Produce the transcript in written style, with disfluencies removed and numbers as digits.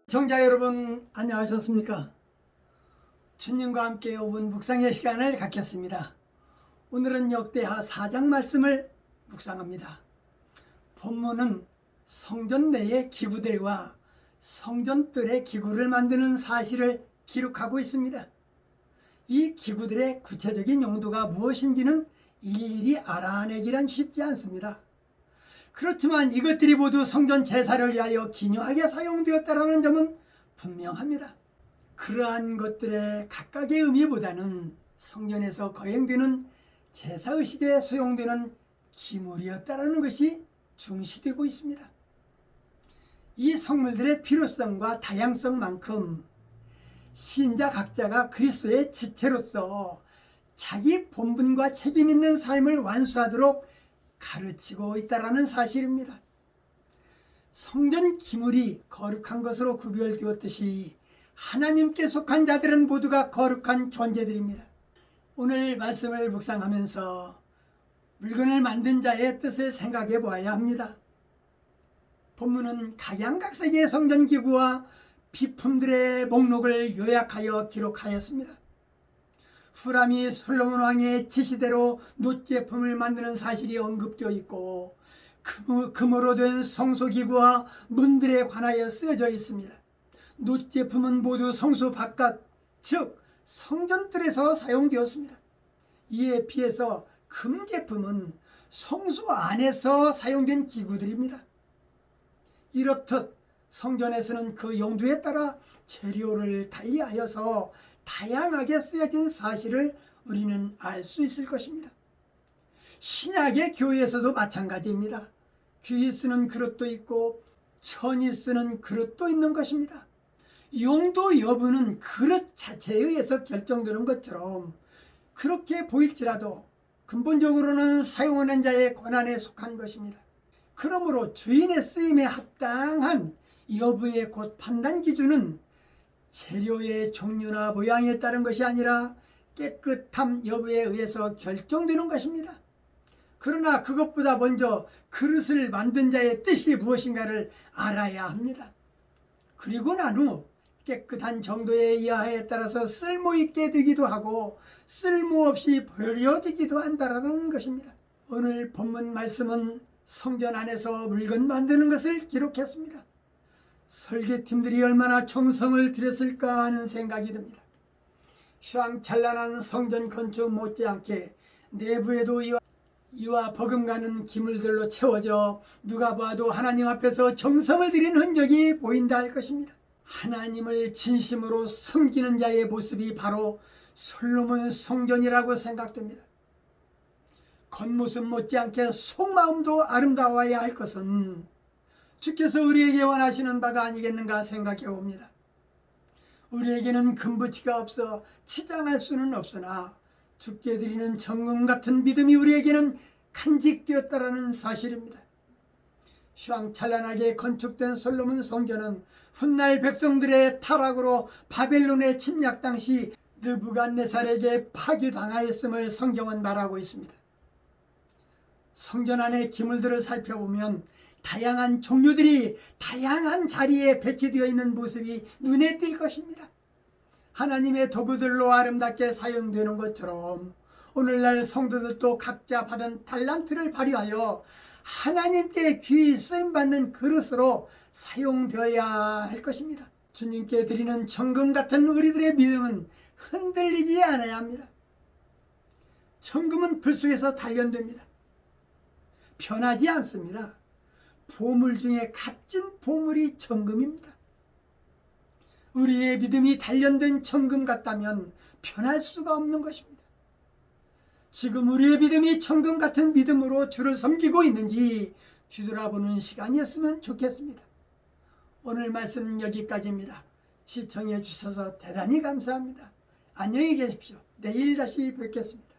시청자 여러분, 안녕하셨습니까? 주님과 함께 5분 묵상의 시간을 갖겠습니다. 오늘은 역대하 4장 말씀을 묵상합니다. 본문은 성전 내의 기구들과 성전뜰의 기구를 만드는 사실을 기록하고 있습니다. 이 기구들의 구체적인 용도가 무엇인지는 일일이 알아내기란 쉽지 않습니다. 그렇지만 이것들이 모두 성전 제사를 위하여 기묘하게 사용되었다는 점은 분명합니다. 그러한 것들의 각각의 의미보다는 성전에서 거행되는 제사의식에 소용되는 기물이었다는 것이 중시되고 있습니다. 이 성물들의 필요성과 다양성만큼 신자 각자가 그리스도의 지체로서 자기 본분과 책임 있는 삶을 완수하도록 가르치고 있다는 사실입니다. 성전 기물이 거룩한 것으로 구별되었듯이 하나님께 속한 자들은 모두가 거룩한 존재들입니다. 오늘 말씀을 묵상하면서 물건을 만든 자의 뜻을 생각해 보아야 합니다. 본문은 각양각색의 성전 기구와 비품들의 목록을 요약하여 기록하였습니다. 후람이 솔로몬 왕의 지시대로 놋제품을 만드는 사실이 언급되어 있고 금으로 된 성소기구와 문들에 관하여 쓰여져 있습니다. 놋제품은 모두 성소 바깥, 즉 성전뜰에서 사용되었습니다. 이에 비해서 금제품은 성소 안에서 사용된 기구들입니다. 이렇듯 성전에서는 그 용도에 따라 재료를 달리하여서 다양하게 쓰여진 사실을 우리는 알 수 있을 것입니다. 신약의 교회에서도 마찬가지입니다. 귀히 쓰는 그릇도 있고 천이 쓰는 그릇도 있는 것입니다. 용도 여부는 그릇 자체에 의해서 결정되는 것처럼 그렇게 보일지라도 근본적으로는 사용하는 자의 권한에 속한 것입니다. 그러므로 주인의 쓰임에 합당한 여부의 곧 판단 기준은 재료의 종류나 모양에 따른 것이 아니라 깨끗함 여부에 의해서 결정되는 것입니다. 그러나 그것보다 먼저 그릇을 만든 자의 뜻이 무엇인가를 알아야 합니다. 그리고 난 후 깨끗한 정도의 이하에 따라서 쓸모있게 되기도 하고 쓸모없이 버려지기도 한다는 것입니다. 오늘 본문 말씀은 성전 안에서 물건 만드는 것을 기록했습니다. 설계팀들이 얼마나 정성을 들였을까 하는 생각이 듭니다. 휘황찬란한 성전 건축 못지않게 내부에도 이와 버금가는 기물들로 채워져 누가 봐도 하나님 앞에서 정성을 들인 흔적이 보인다 할 것입니다. 하나님을 진심으로 섬기는 자의 모습이 바로 솔로몬 성전이라고 생각됩니다. 겉모습 못지않게 속마음도 아름다워야 할 것은 주께서 우리에게 원하시는 바가 아니겠는가 생각해 봅니다. 우리에게는 금붙이가 없어 치장할 수는 없으나 주께 드리는 정금 같은 믿음이 우리에게는 간직되었다라는 사실입니다. 휘황찬란하게 건축된 솔로몬 성전은 훗날 백성들의 타락으로 바벨론의 침략 당시 느부갓네살에게 파괴당하였음을 성경은 말하고 있습니다. 성전 안의 기물들을 살펴보면 다양한 종류들이 다양한 자리에 배치되어 있는 모습이 눈에 띌 것입니다. 하나님의 도구들로 아름답게 사용되는 것처럼 오늘날 성도들도 각자 받은 달란트를 발휘하여 하나님께 귀히 쓰임받는 그릇으로 사용되어야 할 것입니다. 주님께 드리는 정금 같은 우리들의 믿음은 흔들리지 않아야 합니다. 정금은 불 속에서 단련됩니다. 변하지 않습니다. 보물 중에 값진 보물이 정금입니다. 우리의 믿음이 단련된 정금 같다면 변할 수가 없는 것입니다. 지금 우리의 믿음이 정금 같은 믿음으로 주를 섬기고 있는지 뒤돌아보는 시간이었으면 좋겠습니다. 오늘 말씀 여기까지입니다. 시청해 주셔서 대단히 감사합니다. 안녕히 계십시오. 내일 다시 뵙겠습니다.